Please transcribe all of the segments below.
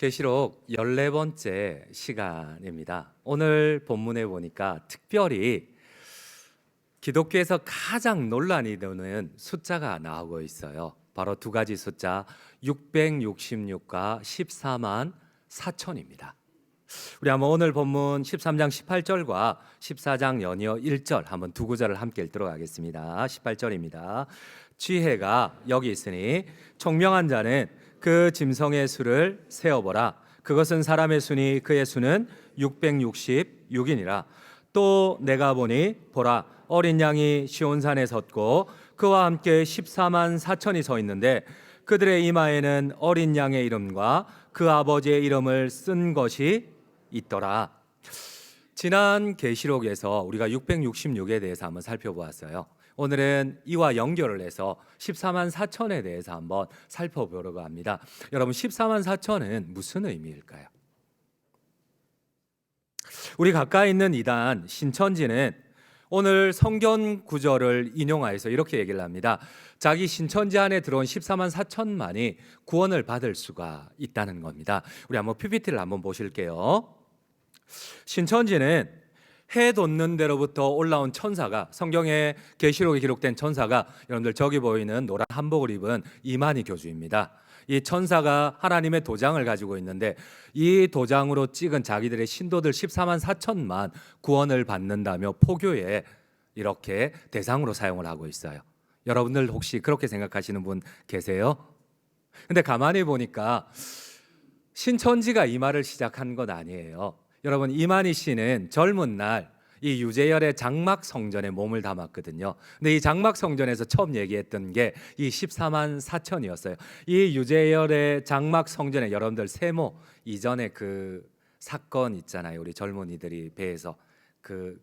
계시록 14번째 시간입니다. 오늘 본문에 보니까 특별히 기독교에서 가장 논란이 되는 숫자가 나오고 있어요. 바로 두 가지 숫자 666과 14만 4천입니다. 우리 한번 오늘 본문 13장 18절과 14장 연이어 1절 한번 두 구절을 함께 읽도록 하겠습니다. 18절입니다. 지혜가 여기 있으니 총명한 자는 그 짐승의 수를 세어보라. 그것은 사람의 수니 그의 수는 666이니라. 또 내가 보니 보라, 어린 양이 시온산에 섰고 그와 함께 14만 4천이 서 있는데 그들의 이마에는 어린 양의 이름과 그 아버지의 이름을 쓴 것이 있더라. 지난 계시록에서 우리가 666에 대해서 한번 살펴보았어요. 오늘은 이와 연결을 해서 14만 4천에 대해서 한번 살펴보려고 합니다. 여러분, 14만 4천은 무슨 의미일까요? 우리 가까이 있는 이단 신천지는 오늘 성경 구절을 인용하여서 이렇게 얘기를 합니다. 자기 신천지 안에 들어온 14만 4천만이 구원을 받을 수가 있다는 겁니다. 우리 한번 PPT를 한번 보실게요. 신천지는 해 돋는 데로부터 올라온 천사가, 성경의 계시록에 기록된 천사가 여러분들 저기 보이는 노란 한복을 입은 이만희 교주입니다. 이 천사가 하나님의 도장을 가지고 있는데 이 도장으로 찍은 자기들의 신도들 14만 4천만 구원을 받는다며 포교에 이렇게 대상으로 사용을 하고 있어요. 여러분들 혹시 그렇게 생각하시는 분 계세요? 근데 가만히 보니까 신천지가 이 말을 시작한 건 아니에요. 여러분, 이만희 씨는 젊은 날 이 유재열의 장막 성전에 몸을 담았거든요. 근데 이 장막 성전에서 처음 얘기했던 게 이 14만 4천이었어요. 이 유재열의 장막 성전에 여러분들 세모 이전에 그 사건 있잖아요. 우리 젊은이들이 배에서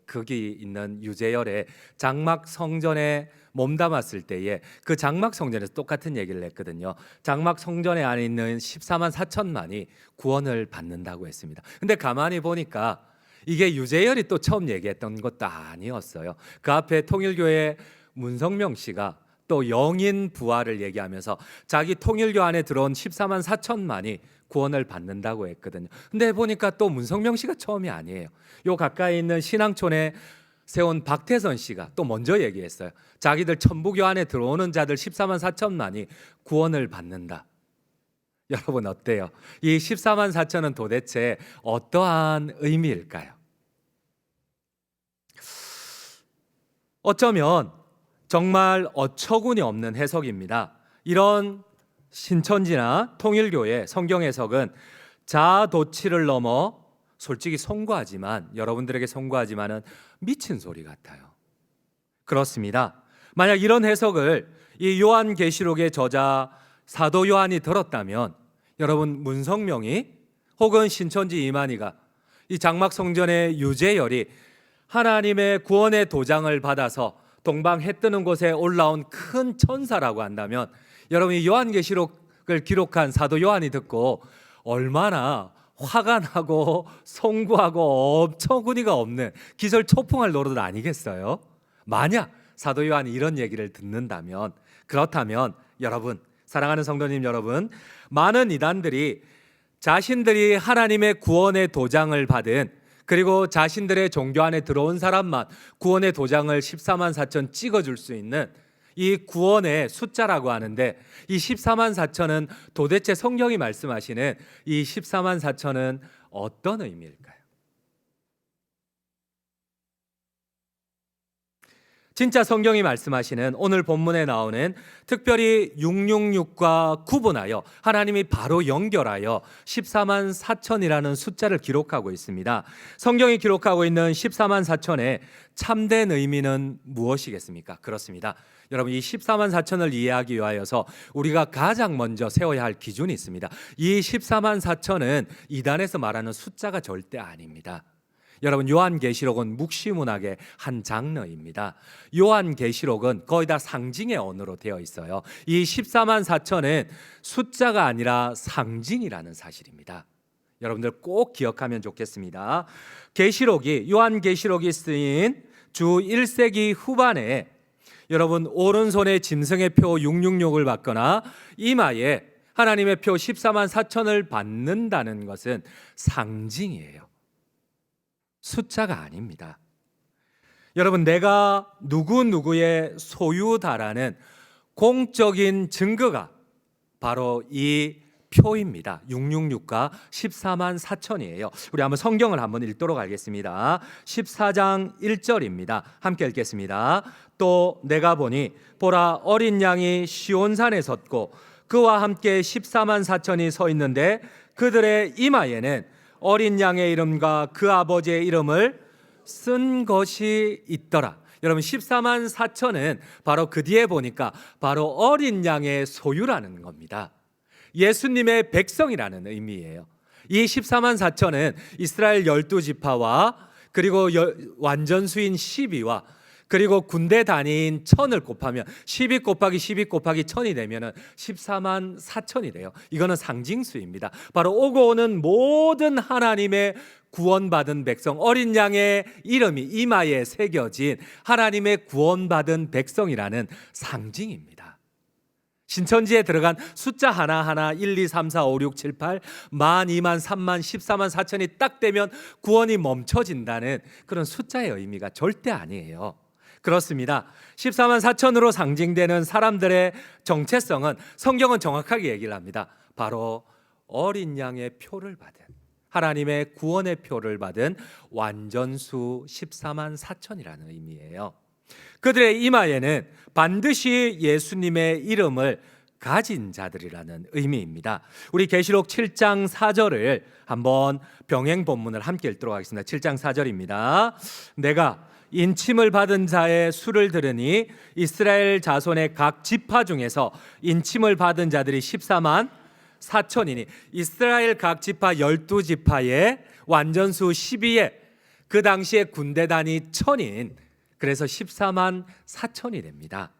거기 있는 유재열의 장막 성전에 몸담았을 때에 그 장막 성전에서 똑같은 얘기를 했거든요. 장막 성전에 안에 있는 14만 4천만이 구원을 받는다고 했습니다. 근데 가만히 보니까 이게 유재열이 또 처음 얘기했던 것도 아니었어요. 그 앞에 통일교회 문성명 씨가 또 영인 부활을 얘기하면서 자기 통일교 안에 들어온 14만 4천만이 구원을 받는다고 했거든요. 근데 보니까 또 문성명 씨가 처음이 아니에요. 요 가까이 있는 신앙촌에 세운 박태선 씨가 또 먼저 얘기했어요. 자기들 천부교 안에 들어오는 자들 14만 4천만이 구원을 받는다. 여러분 어때요? 이 14만 4천은 도대체 어떠한 의미일까요? 어쩌면 정말 어처구니 없는 해석입니다. 이런 신천지나 통일교의 성경 해석은 자아도취를 넘어 솔직히 송구하지만, 여러분들에게 송구하지만은 미친 소리 같아요. 그렇습니다. 만약 이런 해석을 이 요한계시록의 저자 사도 요한이 들었다면 여러분, 문성명이 혹은 신천지 이만희가 이 장막 성전의 유재열이 하나님의 구원의 도장을 받아서 동방 해 뜨는 곳에 올라온 큰 천사라고 한다면 여러분, 이 요한계시록을 기록한 사도 요한이 듣고 얼마나 화가 나고 송구하고 어처구니가 없는 기절초풍할 노릇 아니겠어요? 만약 사도 요한이 이런 얘기를 듣는다면, 그렇다면 여러분, 사랑하는 성도님 여러분, 많은 이단들이 자신들이 하나님의 구원의 도장을 받은, 그리고 자신들의 종교 안에 들어온 사람만 구원의 도장을 14만 4천 찍어줄 수 있는 이 구원의 숫자라고 하는데, 이 14만 4천은 도대체 성경이 말씀하시는 이 14만 4천은 어떤 의미일까요? 진짜 성경이 말씀하시는 오늘 본문에 나오는 특별히 666과 구분하여 하나님이 바로 연결하여 14만 4천이라는 숫자를 기록하고 있습니다. 성경이 기록하고 있는 14만 4천의 참된 의미는 무엇이겠습니까? 그렇습니다. 여러분, 이 14만 4천을 이해하기 위하여서 우리가 가장 먼저 세워야 할 기준이 있습니다. 이 14만 4천은 이단에서 말하는 숫자가 절대 아닙니다. 여러분, 요한계시록은 묵시문학의 한 장르입니다. 요한계시록은 거의 다 상징의 언어로 되어 있어요. 이 14만 4천은 숫자가 아니라 상징이라는 사실입니다. 여러분들 꼭 기억하면 좋겠습니다. 요한계시록이 쓰인 주 1세기 후반에 여러분, 오른손에 짐승의 표 666을 받거나 이마에 하나님의 표 14만 4천을 받는다는 것은 상징이에요. 숫자가 아닙니다. 여러분, 내가 누구누구의 소유다라는 공적인 증거가 바로 이 표입니다. 666과 14만 4천이에요. 우리 한번 성경을 한번 읽도록 하겠습니다. 14장 1절입니다. 함께 읽겠습니다. 또 내가 보니 보라, 어린 양이 시온산에 섰고 그와 함께 14만 4천이 서 있는데 그들의 이마에는 어린 양의 이름과 그 아버지의 이름을 쓴 것이 있더라. 여러분, 14만 4천은 바로 그 뒤에 보니까 바로 어린 양의 소유라는 겁니다. 예수님의 백성이라는 의미예요. 이 14만 4천은 이스라엘 12지파와 그리고 완전수인 12와 그리고 군대 단위인 1000을 곱하면 12 곱하기 12 곱하기 1000이 되면 14만 4천이 돼요. 이거는 상징수입니다. 바로 오고 오는 모든 하나님의 구원받은 백성, 어린 양의 이름이 이마에 새겨진 하나님의 구원받은 백성이라는 상징입니다. 신천지에 들어간 숫자 하나하나 1, 2, 3, 4, 5, 6, 7, 8, 만, 2만, 3만, 14만 4천이 딱 되면 구원이 멈춰진다는 그런 숫자의 의미가 절대 아니에요. 그렇습니다. 14만 4천으로 상징되는 사람들의 정체성은 성경은 정확하게 얘기를 합니다. 바로 어린 양의 표를 받은, 하나님의 구원의 표를 받은 완전수 14만 4천이라는 의미예요. 그들의 이마에는 반드시 예수님의 이름을 가진 자들이라는 의미입니다. 우리 계시록 7장 4절을 한번 병행 본문을 함께 읽도록 하겠습니다. 7장 4절입니다. 내가 인침을 받은 자의 수를 들으니 이스라엘 자손의 각 지파 중에서 인침을 받은 자들이 14만 4천이니 이스라엘 각 지파 12지파의 완전수 12에 그 당시에 군대 단위 1000인 그래서 14만 4천이 됩니다.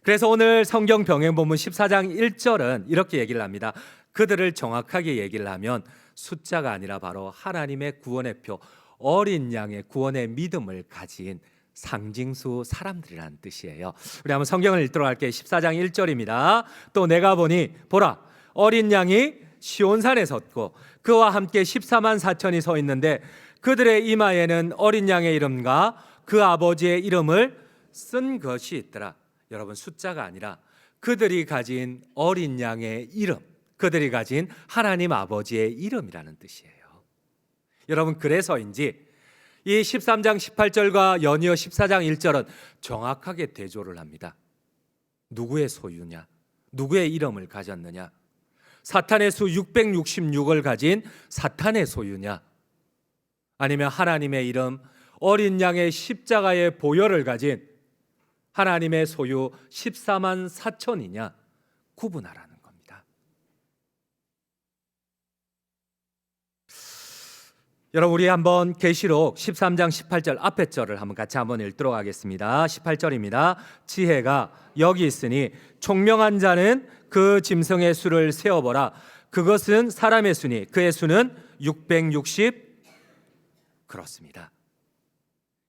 그래서 오늘 성경 병행 본문 14장 1절은 이렇게 얘기를 합니다. 그들을 정확하게 얘기를 하면 숫자가 아니라 바로 하나님의 구원의 표, 어린 양의 구원의 믿음을 가진 상징수 사람들이라는 뜻이에요. 우리 한번 성경을 읽도록 할게요. 14장 1절입니다. 또 내가 보니 보라, 어린 양이 시온산에 섰고 그와 함께 14만 4천이 서 있는데 그들의 이마에는 어린 양의 이름과 그 아버지의 이름을 쓴 것이 있더라. 여러분, 숫자가 아니라 그들이 가진 어린 양의 이름, 그들이 가진 하나님 아버지의 이름이라는 뜻이에요. 여러분, 그래서인지 이 13장 18절과 연이어 14장 1절은 정확하게 대조를 합니다. 누구의 소유냐? 누구의 이름을 가졌느냐? 사탄의 수 666을 가진 사탄의 소유냐? 아니면 하나님의 이름, 어린 양의 십자가의 보혈을 가진 하나님의 소유 14만 4천이냐? 구분하라는 겁니다. 여러분, 우리 한번 계시록 13장 18절 앞에 절을 한번 같이 한번 읽도록 하겠습니다. 18절입니다. 지혜가 여기 있으니 총명한 자는 그 짐승의 수를 세어보라. 그것은 사람의 수니 그의 수는 660. 그렇습니다.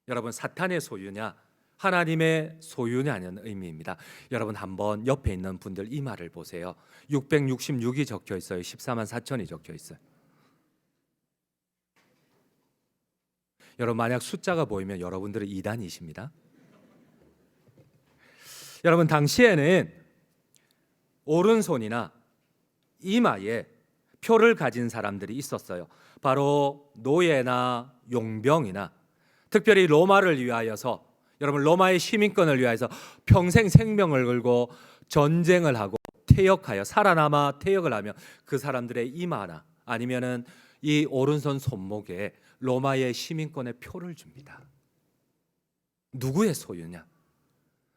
여러분, 사탄의 소유냐 하나님의 소유냐는 의미입니다. 여러분, 한번 옆에 있는 분들 이마를 보세요. 666이 적혀 있어요. 14만 4천이 적혀 있어요. 여러분, 만약 숫자가 보이면 여러분들은 이단이십니다. 여러분, 당시에는 오른손이나 이마에 표를 가진 사람들이 있었어요. 바로 노예나 용병이나 특별히 로마를 위하여서, 여러분, 로마의 시민권을 위하여서 평생 생명을 걸고 전쟁을 하고 퇴역하여 살아남아 퇴역을 하면 그 사람들의 이마나 아니면은 이 오른손 손목에 로마의 시민권의 표를 줍니다. 누구의 소유냐?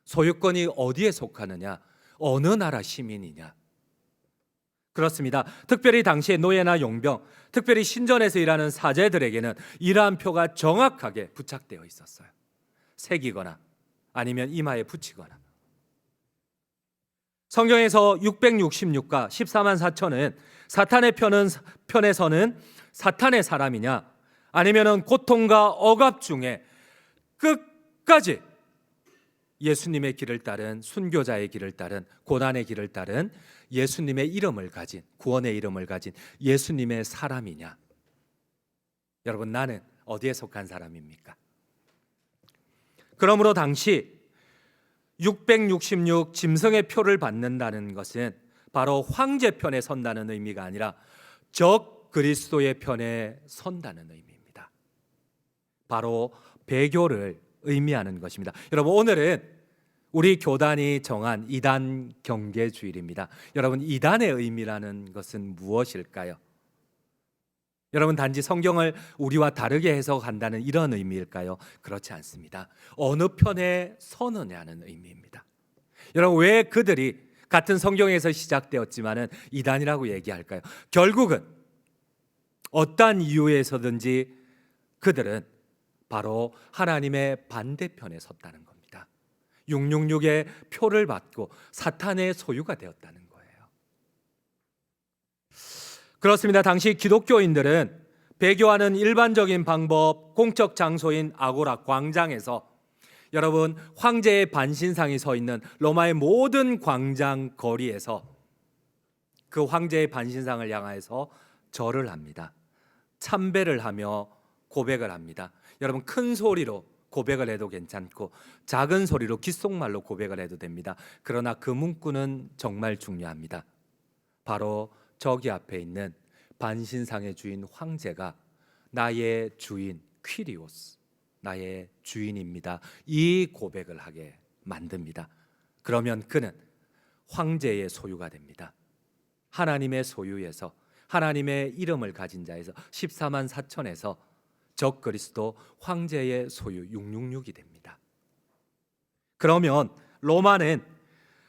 소유권이 어디에 속하느냐? 어느 나라 시민이냐? 그렇습니다. 특별히 당시의 노예나 용병, 특별히 신전에서 일하는 사제들에게는 이러한 표가 정확하게 부착되어 있었어요. 새기거나 아니면 이마에 붙이거나. 성경에서 666과 14만 4천은 사탄의 편에서는 사탄의 사람이냐 아니면은 고통과 억압 중에 끝까지 예수님의 길을 따른, 순교자의 길을 따른, 고난의 길을 따른 예수님의 이름을 가진, 구원의 이름을 가진 예수님의 사람이냐? 여러분, 나는 어디에 속한 사람입니까? 그러므로 당시 666 짐승의 표를 받는다는 것은 바로 황제 편에 선다는 의미가 아니라 적 그리스도의 편에 선다는 의미입니다. 바로 배교를 의미하는 것입니다. 여러분, 오늘은 우리 교단이 정한 이단 경계 주일입니다. 여러분, 이단의 의미라는 것은 무엇일까요? 여러분, 단지 성경을 우리와 다르게 해석한다는 이런 의미일까요? 그렇지 않습니다. 어느 편에 서느냐는 의미입니다. 여러분, 왜 그들이 같은 성경에서 시작되었지만은 이단이라고 얘기할까요? 결국은 어떠한 이유에서든지 그들은 바로 하나님의 반대편에 섰다는 겁니다. 666의 표를 받고 사탄의 소유가 되었다는 거예요. 그렇습니다. 당시 기독교인들은 배교하는 일반적인 방법, 공적 장소인 아고라 광장에서 여러분, 황제의 반신상이 서 있는 로마의 모든 광장 거리에서 그 황제의 반신상을 향하여서 절을 합니다. 참배를 하며 고백을 합니다. 여러분, 큰 소리로 고백을 해도 괜찮고 작은 소리로 귓속말로 고백을 해도 됩니다. 그러나 그 문구는 정말 중요합니다. 바로 저기 앞에 있는 반신상의 주인 황제가 나의 주인 퀴리오스, 나의 주인입니다. 이 고백을 하게 만듭니다. 그러면 그는 황제의 소유가 됩니다. 하나님의 소유에서, 하나님의 이름을 가진 자에서, 14만 4천에서 적 그리스도 황제의 소유 666이 됩니다. 그러면 로마는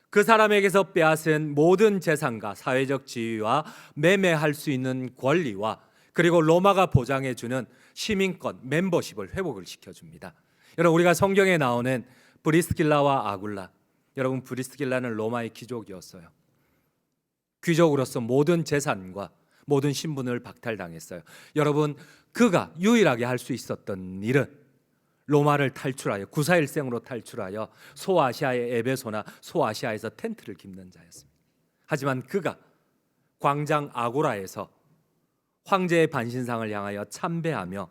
그 사람에게서 빼앗은 모든 재산과 사회적 지위와 매매할 수 있는 권리와 그리고 로마가 보장해주는 시민권, 멤버십을 회복을 시켜줍니다. 여러분, 우리가 성경에 나오는 브리스길라와 아굴라, 여러분, 브리스길라는 로마의 귀족이었어요. 귀족으로서 모든 재산과 모든 신분을 박탈당했어요. 여러분, 그가 유일하게 할 수 있었던 일은 로마를 탈출하여, 구사일생으로 탈출하여 소아시아의 에베소나 소아시아에서 텐트를 깁는 자였습니다. 하지만 그가 광장 아고라에서 황제의 반신상을 향하여 참배하며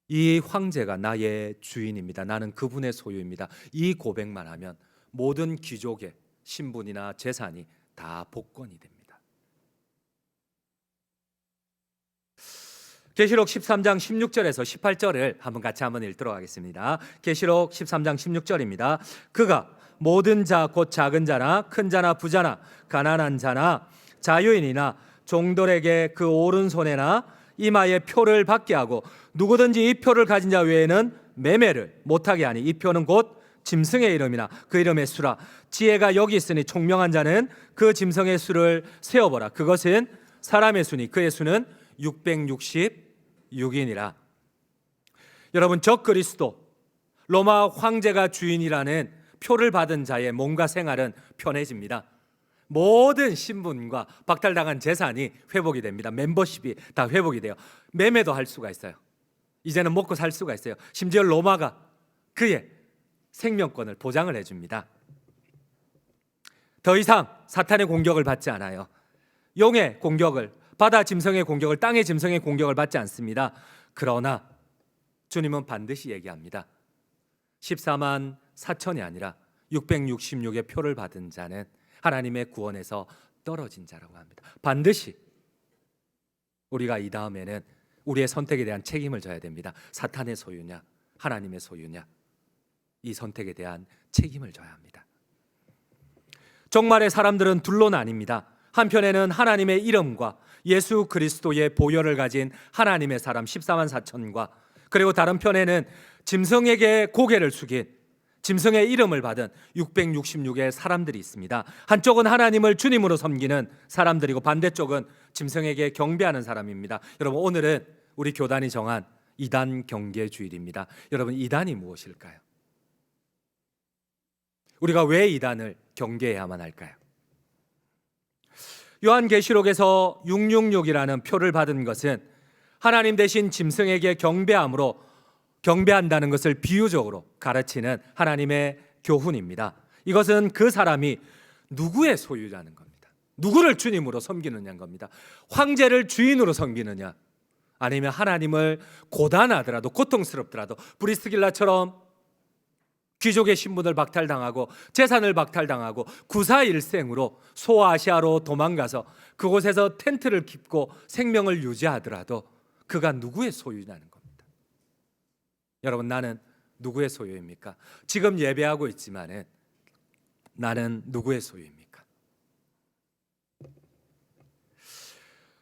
이 황제가 나의 주인입니다. 나는 그분의 소유입니다. 이 고백만 하면 모든 귀족의 신분이나 재산이 다 복권이 됩니다. 계시록 13장 16절에서 18절을 같이 한번 읽도록 하겠습니다. 계시록 13장 16절입니다. 그가 모든 자 곧 작은 자나 큰 자나 부자나 가난한 자나 자유인이나 종들에게 그 오른손에나 이마에 표를 받게 하고 누구든지 이 표를 가진 자 외에는 매매를 못하게 하니 이 표는 곧 짐승의 이름이나 그 이름의 수라. 지혜가 여기 있으니 총명한 자는 그 짐승의 수를 세어보라. 그것은 사람의 수니 그의 수는 666이니라. 여러분, 적 그리스도 로마 황제가 주인이라는 표를 받은 자의 몸과 생활은 편해집니다. 모든 신분과 박탈당한 재산이 회복이 됩니다. 멤버십이 다 회복이 돼요. 매매도 할 수가 있어요. 이제는 먹고 살 수가 있어요. 심지어 로마가 그의 생명권을 보장을 해줍니다. 더 이상 사탄의 공격을 받지 않아요. 용의 공격을, 바다 짐승의 공격을, 땅의 짐승의 공격을 받지 않습니다. 그러나 주님은 반드시 얘기합니다. 14만 4천이 아니라 666의 표를 받은 자는 하나님의 구원에서 떨어진 자라고 합니다. 반드시 우리가 이 다음에는 우리의 선택에 대한 책임을 져야 됩니다. 사탄의 소유냐, 하나님의 소유냐, 이 선택에 대한 책임을 져야 합니다. 종말의 사람들은 둘로 나뉩니다. 한편에는 하나님의 이름과 예수 그리스도의 보혈을 가진 하나님의 사람 14만 4천과 그리고 다른 편에는 짐승에게 고개를 숙인 짐승의 이름을 받은 666의 사람들이 있습니다. 한쪽은 하나님을 주님으로 섬기는 사람들이고 반대쪽은 짐승에게 경배하는 사람입니다. 여러분, 오늘은 우리 교단이 정한 이단 경계 주일입니다. 여러분, 이단이 무엇일까요? 우리가 왜 이단을 경계해야만 할까요? 요한계시록에서 666이라는 표를 받은 것은 하나님 대신 짐승에게 경배함으로 경배한다는 것을 비유적으로 가르치는 하나님의 교훈입니다. 이것은 그 사람이 누구의 소유라는 겁니다. 누구를 주님으로 섬기느냐는 겁니다. 황제를 주인으로 섬기느냐, 아니면 하나님을 고단하더라도 고통스럽더라도 브리스길라처럼 귀족의 신분을 박탈당하고 재산을 박탈당하고 구사일생으로 소아시아로 도망가서 그곳에서 텐트를 깁고 생명을 유지하더라도 그가 누구의 소유냐는 겁니다. 여러분, 나는 누구의 소유입니까? 지금 예배하고 있지만은 나는 누구의 소유입니까?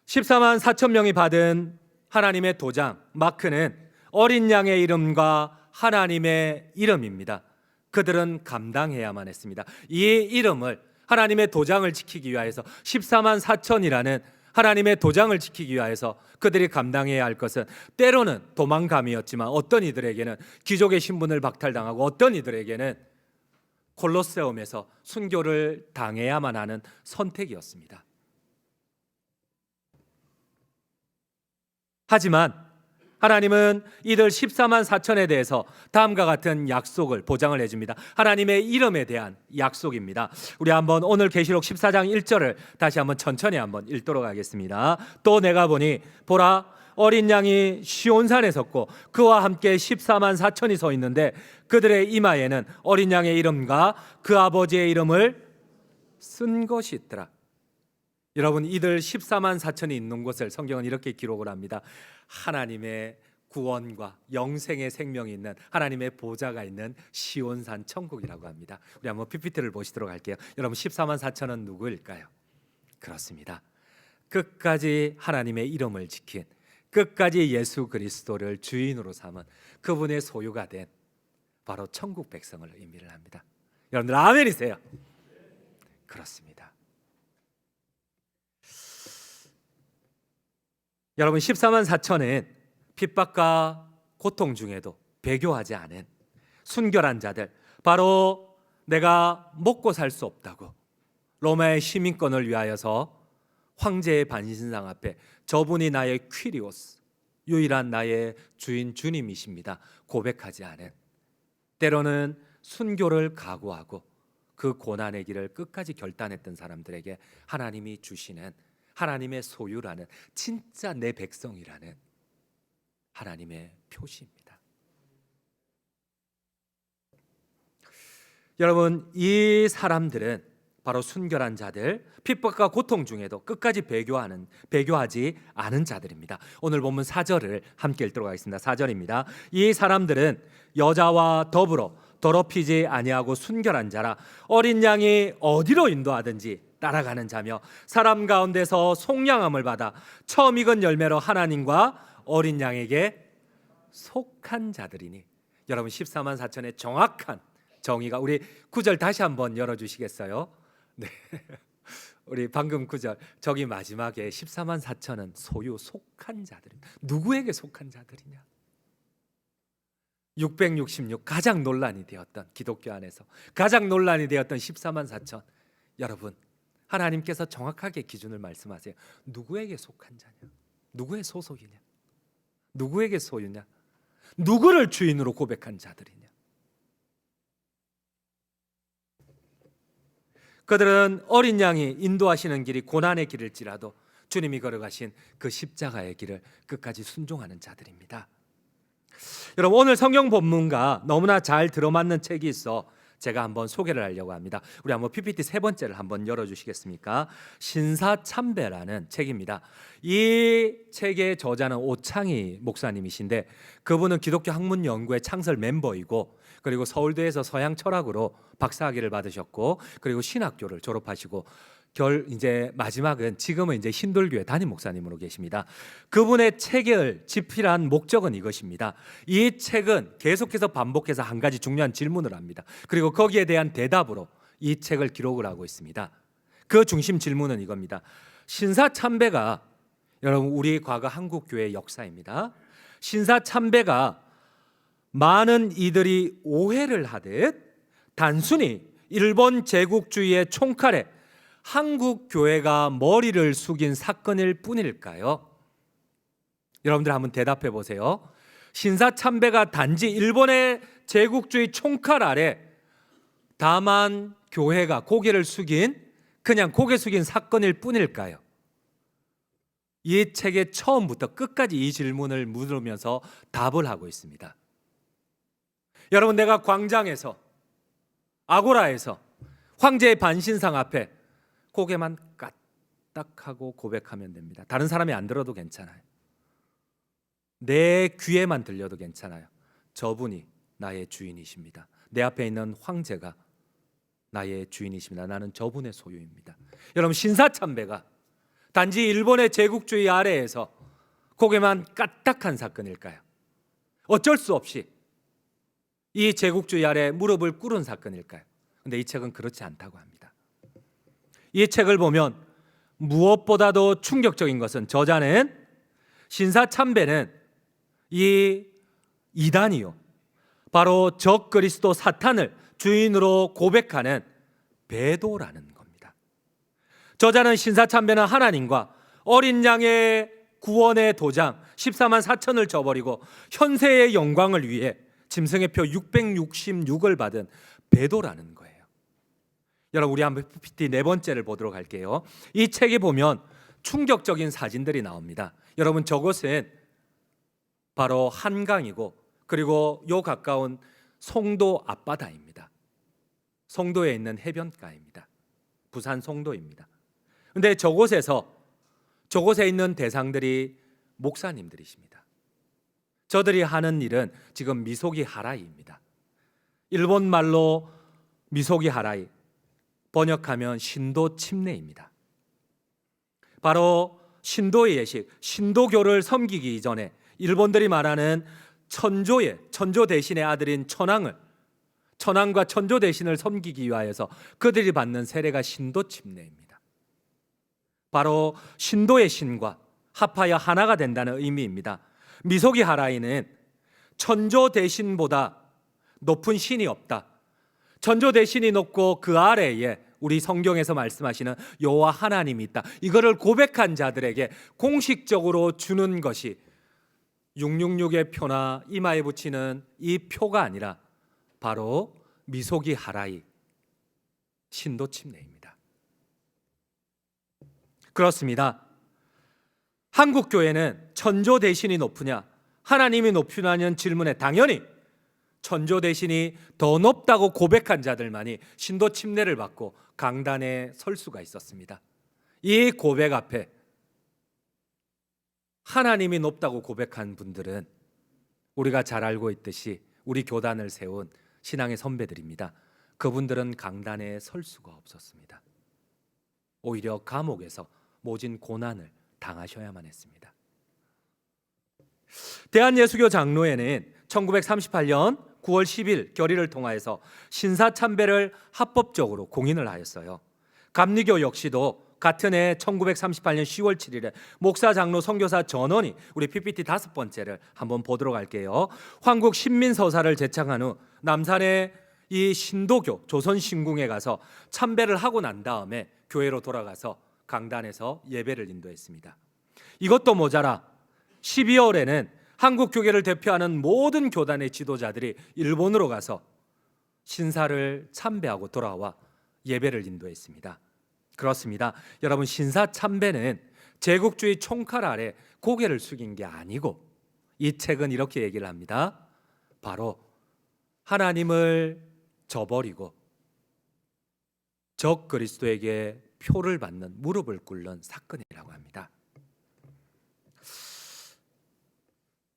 14만 4천 명이 받은 하나님의 도장 마크는 어린 양의 이름과 하나님의 이름입니다. 그들은 감당해야만 했습니다. 이 이름을, 하나님의 도장을 지키기 위해서 14만 4천이라는 하나님의 도장을 지키기 위해서 그들이 감당해야 할 것은 때로는 도망감이었지만 어떤 이들에게는 귀족의 신분을 박탈당하고 어떤 이들에게는 콜로세움에서 순교를 당해야만 하는 선택이었습니다. 하지만 하나님은 이들 14만 4천에 대해서 다음과 같은 약속을 보장을 해줍니다. 하나님의 이름에 대한 약속입니다. 우리 한번 오늘 계시록 14장 1절을 다시 한번 천천히 한번 읽도록 하겠습니다. 또 내가 보니 보라, 어린 양이 시온산에 섰고 그와 함께 14만 4천이 서 있는데 그들의 이마에는 어린 양의 이름과 그 아버지의 이름을 쓴 것이 있더라. 여러분, 이들 14만 4천이 있는 곳을 성경은 이렇게 기록을 합니다. 하나님의 구원과 영생의 생명이 있는 하나님의 보좌가 있는 시온산 천국이라고 합니다. 우리 한번 PPT를 보시도록 할게요. 여러분, 14만 4천은 누구일까요? 그렇습니다. 끝까지 하나님의 이름을 지킨, 끝까지 예수 그리스도를 주인으로 삼은 그분의 소유가 된 바로 천국 백성을 의미를 합니다. 여러분들 아멘이세요? 그렇습니다. 여러분, 14만 4천은 핍박과 고통 중에도 배교하지 않은 순결한 자들, 바로 내가 먹고 살 수 없다고 로마의 시민권을 위하여서 황제의 반신상 앞에 저분이 나의 퀴리오스, 유일한 나의 주인 주님이십니다 고백하지 않은, 때로는 순교를 각오하고 그 고난의 길을 끝까지 결단했던 사람들에게 하나님이 주시는 하나님의 소유라는, 진짜 내 백성이라는 하나님의 표시입니다. 여러분, 이 사람들은 바로 순결한 자들, 핍박과 고통 중에도 끝까지 배교하지 않은 자들입니다. 오늘 본문 4절을 함께 읽도록 하겠습니다. 4절입니다. 이 사람들은 여자와 더불어 더럽히지 아니하고 순결한 자라, 어린 양이 어디로 인도하든지 따라가는 자며 사람 가운데서 속량함을 받아 처음 익은 열매로 하나님과 어린 양에게 속한 자들이니. 여러분, 14만 4천의 정확한 정의가, 우리 9절 다시 한번 열어주시겠어요? 네. 우리 방금 9절, 저기 마지막에 14만 4천은 소유 속한 자들입니다. 누구에게 속한 자들이냐? 666 가장 논란이 되었던, 기독교 안에서 가장 논란이 되었던 14만 4천. 여러분, 하나님께서 정확하게 기준을 말씀하세요. 누구에게 속한 자냐? 누구의 소속이냐? 누구에게 소유냐? 누구를 주인으로 고백한 자들이냐? 그들은 어린 양이 인도하시는 길이 고난의 길일지라도 주님이 걸어가신 그 십자가의 길을 끝까지 순종하는 자들입니다. 여러분, 오늘 성경 본문과 너무나 잘 들어맞는 책이 있어 제가 한번 소개를 하려고 합니다. 우리 한번 PPT 세 번째를 한번 열어주시겠습니까? 신사참배라는 책입니다. 이 책의 저자는 오창희 목사님이신데, 그분은 기독교 학문연구회 창설 멤버이고, 그리고 서울대에서 서양 철학으로 박사학위를 받으셨고, 그리고 신학교를 졸업하시고, 이제 마지막은 지금은 이제 신돌교회 담임 목사님으로 계십니다. 그분의 책을 집필한 목적은 이것입니다. 이 책은 계속해서 반복해서 한 가지 중요한 질문을 합니다. 그리고 거기에 대한 대답으로 이 책을 기록을 하고 있습니다. 그 중심 질문은 이겁니다. 신사참배가, 여러분, 우리 과거 한국 교회의 역사입니다. 신사참배가 많은 이들이 오해를 하듯 단순히 일본 제국주의의 총칼에 한국 교회가 머리를 숙인 사건일 뿐일까요? 여러분들 한번 대답해 보세요. 신사참배가 단지 일본의 제국주의 총칼 아래 다만 교회가 고개를 숙인 그냥 고개 숙인 사건일 뿐일까요? 이 책의 처음부터 끝까지 이 질문을 물으면서 답을 하고 있습니다. 여러분, 내가 광장에서 아고라에서 황제의 반신상 앞에 고개만 까딱하고 고백하면 됩니다. 다른 사람이 안 들어도 괜찮아요. 내 귀에만 들려도 괜찮아요. 저분이 나의 주인이십니다. 내 앞에 있는 황제가 나의 주인이십니다. 나는 저분의 소유입니다. 여러분, 신사참배가 단지 일본의 제국주의 아래에서 고개만 까딱한 사건일까요? 어쩔 수 없이 이 제국주의 아래 무릎을 꿇은 사건일까요? 근데 이 책은 그렇지 않다고 합니다. 이 책을 보면 무엇보다도 충격적인 것은 저자는 신사참배는 이 이단이요, 바로 적 그리스도 사탄을 주인으로 고백하는 배도라는 겁니다. 저자는 신사참배는 하나님과 어린 양의 구원의 도장 14만 4천을 저버리고 현세의 영광을 위해 짐승의 표 666을 받은 배도라는 거예요. 여러분, 우리 한번 PPT 네 번째를 보도록 할게요. 이 책에 보면 충격적인 사진들이 나옵니다. 여러분, 저곳은 바로 한강이고 그리고 요 가까운 송도 앞바다입니다. 송도에 있는 해변가입니다. 부산 송도입니다. 근데 저곳에 있는 대상들이 목사님들이십니다. 저들이 하는 일은 지금 미소기 하라이입니다. 일본 말로 미소기 하라이, 번역하면 신도 침례입니다. 바로 신도의 예식, 신도교를 섬기기 이전에 일본들이 말하는 천조 대신의 아들인 천황과 천조 대신을 섬기기 위하여서 그들이 받는 세례가 신도 침례입니다. 바로 신도의 신과 합하여 하나가 된다는 의미입니다. 미소기 하라이는 천조 대신보다 높은 신이 없다. 천조 대신이 높고 그 아래에 우리 성경에서 말씀하시는 여호와 하나님이 있다. 이거를 고백한 자들에게 공식적으로 주는 것이 666의 표나 이마에 붙이는 이 표가 아니라 바로 미소기 하라이, 신도 침례입니다. 그렇습니다. 한국 교회는 천조 대신이 높으냐 하나님이 높으냐는 질문에 당연히 천조 대신이 더 높다고 고백한 자들만이 신도 침례를 받고 강단에 설 수가 있었습니다. 이 고백 앞에 하나님이 높다고 고백한 분들은 우리가 잘 알고 있듯이 우리 교단을 세운 신앙의 선배들입니다. 그분들은 강단에 설 수가 없었습니다. 오히려 감옥에서 모진 고난을 당하셔야만 했습니다. 대한예수교 장로회는 1938년 9월 10일 결의를 통하여서 신사참배를 합법적으로 공인을 하였어요. 감리교 역시도 같은 해 1938년 10월 7일에 목사, 장로, 선교사 전원이 우리 PPT 다섯 번째를 한번 보도록 할게요. 한국 신민서사를 제창한 후 남산의 이 신도교 조선신궁에 가서 참배를 하고 난 다음에 교회로 돌아가서 강단에서 예배를 인도했습니다. 이것도 모자라 12월에는 한국 교계를 대표하는 모든 교단의 지도자들이 일본으로 가서 신사를 참배하고 돌아와 예배를 인도했습니다. 그렇습니다. 여러분, 신사 참배는 제국주의 총칼 아래 고개를 숙인 게 아니고 이 책은 이렇게 얘기를 합니다. 바로 하나님을 저버리고 적 그리스도에게 표를 받는, 무릎을 꿇는 사건이라고 합니다.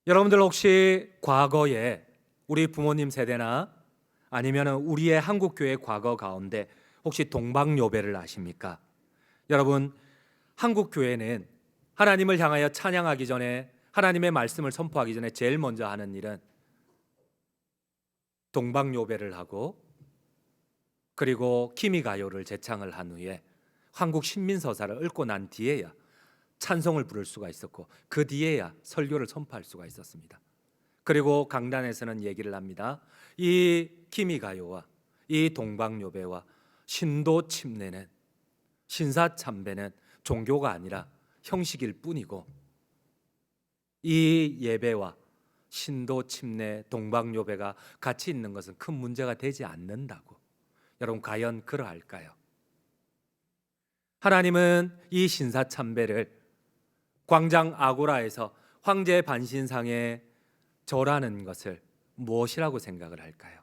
여러분들 혹시 과거에 우리 부모님 세대나 아니면 우리의 한국교회 과거 가운데 혹시 동방요배를 아십니까? 여러분, 한국교회는 하나님을 향하여 찬양하기 전에, 하나님의 말씀을 선포하기 전에 제일 먼저 하는 일은 동방요배를 하고 그리고 기미가요를 제창을 한 후에 한국 신민서사를 읽고 난 뒤에야 찬송을 부를 수가 있었고 그 뒤에야 설교를 선포할 수가 있었습니다. 그리고 강단에서는 얘기를 합니다. 이 기미가요와 이 동방요배와 신도 침례는, 신사참배는 종교가 아니라 형식일 뿐이고 이 예배와 신도 침례, 동방요배가 같이 있는 것은 큰 문제가 되지 않는다고. 여러분 과연 그러할까요? 하나님은 이 신사참배를 광장 아고라에서 황제 반신상에 절하는 것을 무엇이라고 생각을 할까요?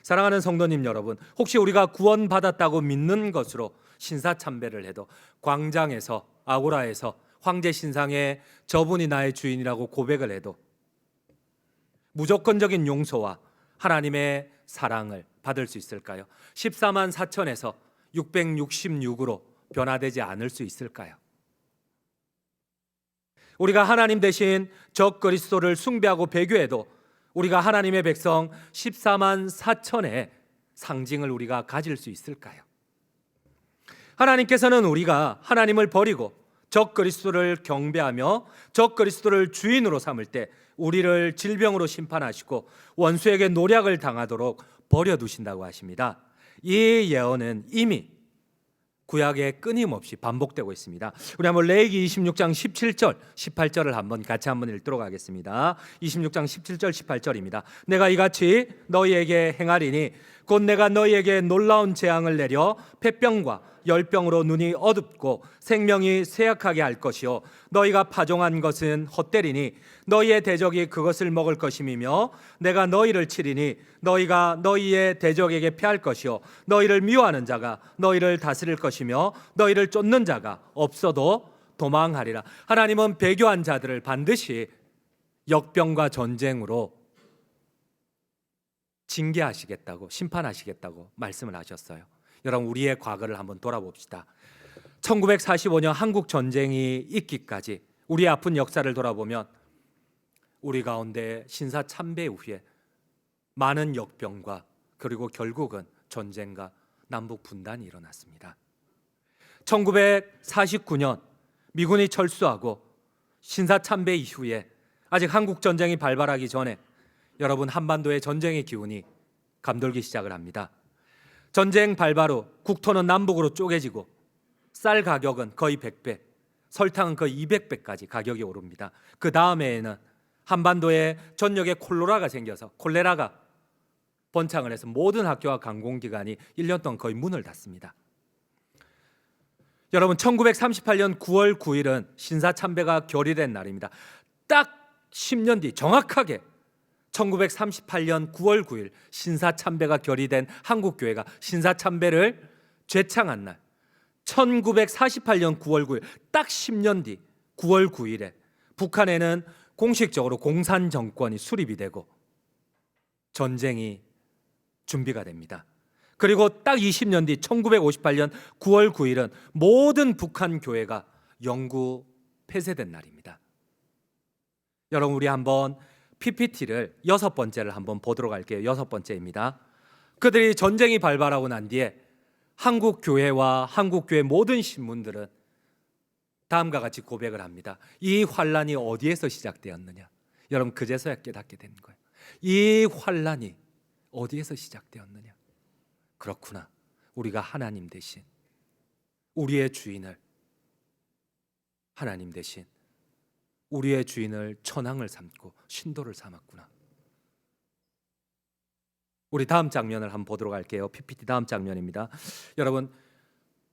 사랑하는 성도님 여러분, 혹시 우리가 구원받았다고 믿는 것으로 신사참배를 해도 광장에서 아고라에서 황제 신상에 저분이 나의 주인이라고 고백을 해도 무조건적인 용서와 하나님의 사랑을 받을 수 있을까요? 14만 4천에서 666으로 변화되지 않을 수 있을까요? 우리가 하나님 대신 적 그리스도를 숭배하고 배교해도 우리가 하나님의 백성 14만 4천의 상징을 우리가 가질 수 있을까요? 하나님께서는 우리가 하나님을 버리고 적 그리스도를 경배하며 적 그리스도를 주인으로 삼을 때 우리를 질병으로 심판하시고 원수에게 노략을 당하도록 버려두신다고 하십니다. 이 예언은 이미 구약에 끊임없이 반복되고 있습니다. 우리 한번 레위기 26장 17절 18절을 한번 같이 한번 읽도록 하겠습니다. 26장 17절 18절입니다. 내가 이같이 너희에게 행하리니 곧 내가 너희에게 놀라운 재앙을 내려 폐병과 열병으로 눈이 어둡고 생명이 쇠약하게 할 것이요 너희가 파종한 것은 헛되리니 너희의 대적이 그것을 먹을 것임이며 내가 너희를 치리니 너희가 너희의 대적에게 패할 것이요 너희를 미워하는 자가 너희를 다스릴 것이며 너희를 쫓는 자가 없어도 도망하리라. 하나님은 배교한 자들을 반드시 역병과 전쟁으로 징계하시겠다고 심판하시겠다고 말씀을 하셨어요. 여러분 우리의 과거를 한번 돌아봅시다. 1945년 한국 전쟁이 있기까지 우리의 아픈 역사를 돌아보면 우리 가운데 신사 참배 후에 많은 역병과 그리고 결국은 전쟁과 남북 분단이 일어났습니다. 1949년 미군이 철수하고 신사 참배 이후에 아직 한국 전쟁이 발발하기 전에 여러분 한반도의 전쟁의 기운이 감돌기 시작을 합니다. 전쟁 발발 후 국토는 남북으로 쪼개지고 쌀 가격은 거의 100배, 설탕은 거의 200배까지 가격이 오릅니다. 그 다음에는 한반도에 전역에 콜레라가 생겨서 콜레라가 번창을 해서 모든 학교와 강공기관이 1년 동안 거의 문을 닫습니다. 여러분 1938년 9월 9일은 신사참배가 결의된 날입니다. 딱 10년 뒤 정확하게 1938년 9월 9일 신사참배가 결의된 한국교회가 신사참배를 제창한 날 1948년 9월 9일 딱 10년 뒤 9월 9일에 북한에는 공식적으로 공산정권이 수립이 되고 전쟁이 준비가 됩니다. 그리고 딱 20년 뒤 1958년 9월 9일은 모든 북한 교회가 영구 폐쇄된 날입니다. 여러분 우리 한번 PPT를 6번째를 한번 보도록 할게요. 6번째입니다. 그들이 전쟁이 발발하고 난 뒤에 한국 교회와 한국 교회 모든 신문들은 다음과 같이 고백을 합니다. 이 환란이 어디에서 시작되었느냐? 여러분 그제서야 깨닫게 되는 거예요. 이 환란이 어디에서 시작되었느냐? 그렇구나. 우리가 하나님 대신 우리의 주인을 하나님 대신 우리의 주인을 천황을 삼고 신도를 삼았구나. 우리 다음 장면을 한번 보도록 할게요. PPT 다음 장면입니다. 여러분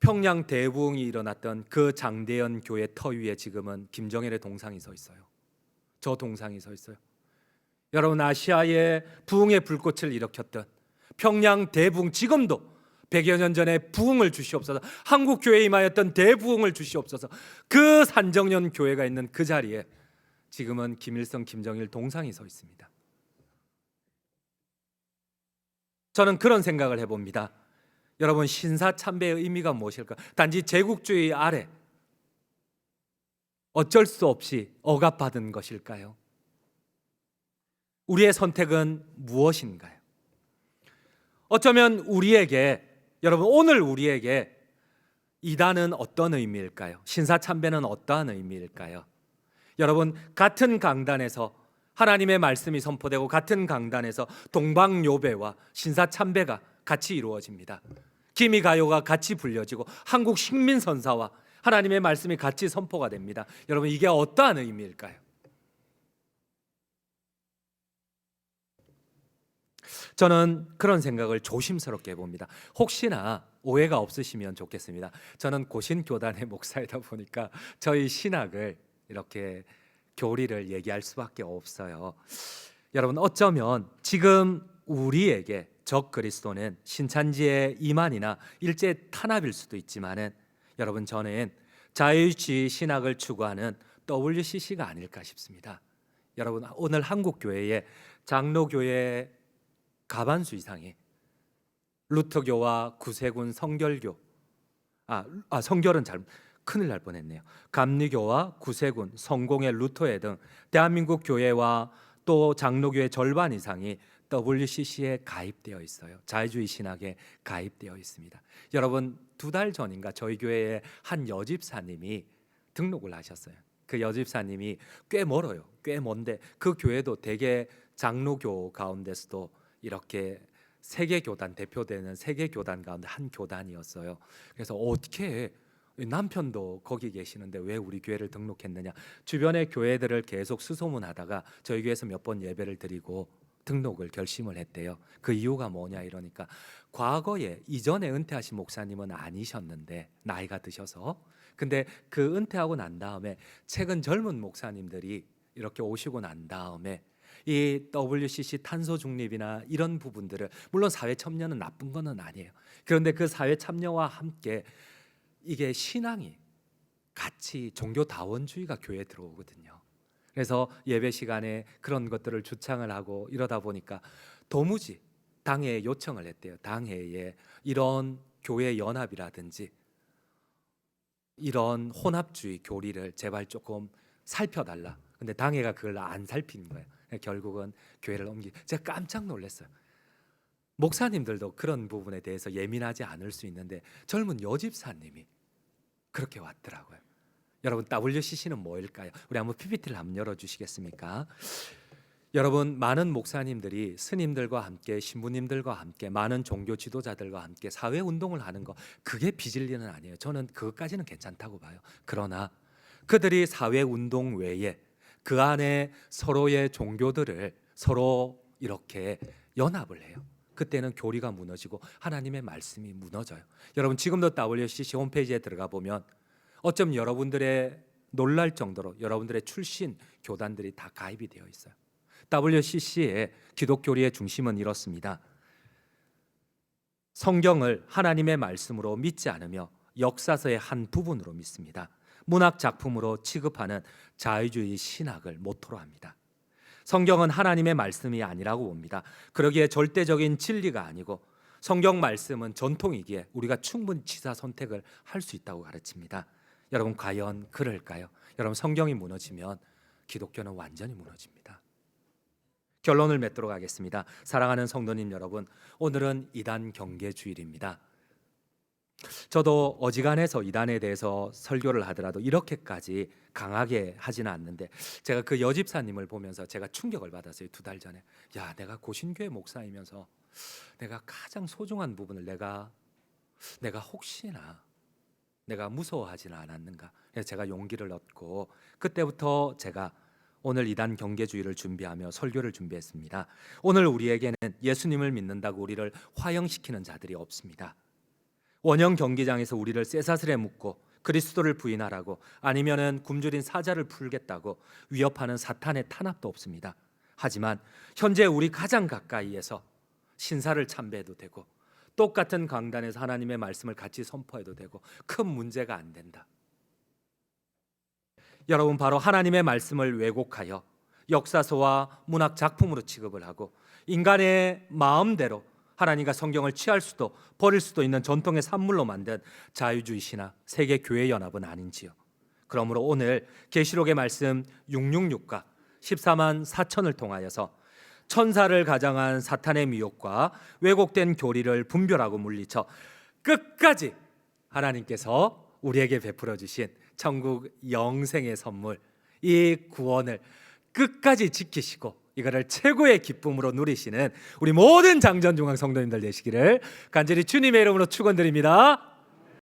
평양 대부흥이 일어났던 그 장대현 교회 터 위에 지금은 김정일의 동상이 서 있어요. 저 동상이 서 있어요. 여러분 아시아의 부흥의 불꽃을 일으켰던 평양 대부흥 지금도 100여 년 전에 부흥을 주시옵소서. 한국 교회에 임하였던 대부흥을 주시옵소서. 그 산정연 교회가 있는 그 자리에 지금은 김일성, 김정일 동상이 서 있습니다. 저는 그런 생각을 해봅니다. 여러분 신사참배의 의미가 무엇일까? 단지 제국주의 아래 어쩔 수 없이 억압받은 것일까요? 우리의 선택은 무엇인가요? 어쩌면 우리에게 여러분 오늘 우리에게 이단은 어떤 의미일까요? 신사참배는 어떠한 의미일까요? 여러분 같은 강단에서 하나님의 말씀이 선포되고 같은 강단에서 동방요배와 신사참배가 같이 이루어집니다. 기미가요가 같이 불려지고 한국 식민선사와 하나님의 말씀이 같이 선포가 됩니다. 여러분, 이게 어떠한 의미일까요? 저는 그런 생각을 조심스럽게 해봅니다. 혹시나 오해가 없으시면 좋겠습니다. 저는 고신교단의 목사이다 보니까 저희 신학을 이렇게 교리를 얘기할 수밖에 없어요. 여러분, 어쩌면 지금 우리에게 적 그리스도는 신천지의 이만이나 일제 탄압일 수도 있지만은, 여러분, 저는 자유주의 신학을 추구하는 WCC가 아닐까 싶습니다. 여러분, 오늘 한국 교회에 장로교회 가반수 이상이 루터교와 구세군 성결교, 성결은 큰일 날 뻔했네요. 감리교와 구세군, 성공회, 루터회 등 대한민국 교회와 또 장로교회 절반 이상이 WCC에 가입되어 있어요. 자유주의 신학에 가입되어 있습니다. 여러분, 2달 전인가 저희 교회에 한 여집사님이 등록을 하셨어요. 그 여집사님이 꽤 멀어요. 꽤 먼데 그 교회도 대개 장로교 가운데서도 이렇게 세계교단, 대표되는 세계교단 가운데 한 교단이었어요. 그래서 어떻게 남편도 거기 계시는데 왜 우리 교회를 등록했느냐, 주변의 교회들을 계속 수소문하다가 저희 교회에서 몇 번 예배를 드리고 등록을 결심을 했대요. 그 이유가 뭐냐 이러니까, 과거에 이전에 은퇴하신 목사님은 아니셨는데 나이가 드셔서, 근데 그 은퇴하고 난 다음에 최근 젊은 목사님들이 이렇게 오시고 난 다음에 이 WCC 탄소 중립이나 이런 부분들을, 물론 사회 참여는 나쁜 거는 아니에요. 그런데 그 사회 참여와 함께 이게 신앙이 같이 종교다원주의가 교회에 들어오거든요. 그래서 예배 시간에 그런 것들을 주창을 하고 이러다 보니까 도무지 당회에 요청을 했대요. 당회에 이런 교회 연합이라든지 이런 혼합주의 교리를 제발 조금 살펴달라. 근데 당회가 그걸 안 살피는 거예요. 결국은 교회를 제가 깜짝 놀랐어요. 목사님들도 그런 부분에 대해서 예민하지 않을 수 있는데 젊은 여집사님이 그렇게 왔더라고요. 여러분, WCC는 뭐일까요? 우리 한번 PPT를 한번 열어주시겠습니까? 여러분, 많은 목사님들이 스님들과 함께, 신부님들과 함께, 많은 종교 지도자들과 함께 사회 운동을 하는 거, 그게 비진리는 아니에요. 저는 그것까지는 괜찮다고 봐요. 그러나 그들이 사회 운동 외에 그 안에 서로의 종교들을 서로 이렇게 연합을 해요. 그때는 교리가 무너지고 하나님의 말씀이 무너져요. 여러분, 지금도 WCC 홈페이지에 들어가 보면 어쩜 여러분들의 놀랄 정도로 여러분들의 출신 교단들이 다 가입이 되어 있어요. WCC의 기독교리의 중심은 이렇습니다. 성경을 하나님의 말씀으로 믿지 않으며 역사서의 한 부분으로 믿습니다. 문학 작품으로 취급하는 자유주의 신학을 모토로 합니다. 성경은 하나님의 말씀이 아니라고 봅니다. 그러기에 절대적인 진리가 아니고, 성경 말씀은 전통이기에 우리가 충분히 취사 선택을 할 수 있다고 가르칩니다. 여러분, 과연 그럴까요? 여러분, 성경이 무너지면 기독교는 완전히 무너집니다. 결론을 맺도록 하겠습니다. 사랑하는 성도님 여러분, 오늘은 이단 경계 주일입니다. 저도 어지간해서 이단에 대해서 설교를 하더라도 이렇게까지 강하게 하지는 않는데, 제가 그 여집사님을 보면서 제가 충격을 받았어요. 2달 전에. 야, 내가 고신교회 목사이면서 내가 가장 소중한 부분을 내가 혹시나 내가 무서워하지는 않았는가. 그래서 제가 용기를 얻고 그때부터 제가 오늘 이단 경계주의를 준비하며 설교를 준비했습니다. 오늘 우리에게는 예수님을 믿는다고 우리를 화형시키는 자들이 없습니다. 원형 경기장에서 우리를 쇠사슬에 묶고 그리스도를 부인하라고, 아니면은 굶주린 사자를 풀겠다고 위협하는 사탄의 탄압도 없습니다. 하지만 현재 우리 가장 가까이에서 신사를 참배해도 되고, 똑같은 강단에서 하나님의 말씀을 같이 선포해도 되고, 큰 문제가 안 된다. 여러분, 바로 하나님의 말씀을 왜곡하여 역사서와 문학 작품으로 취급을 하고 인간의 마음대로 하나님과 성경을 취할 수도 버릴 수도 있는 전통의 산물로 만든 자유주의 신학 세계 교회 연합은 아닌지요. 그러므로 오늘 계시록의 말씀 666과 14만 4천을 통하여서 천사를 가장한 사탄의 미혹과 왜곡된 교리를 분별하고 물리쳐 끝까지 하나님께서 우리에게 베풀어 주신 천국 영생의 선물, 이 구원을 끝까지 지키시고 이거를 최고의 기쁨으로 누리시는 우리 모든 장전중앙 성도님들 되시기를 간절히 주님의 이름으로 축원드립니다.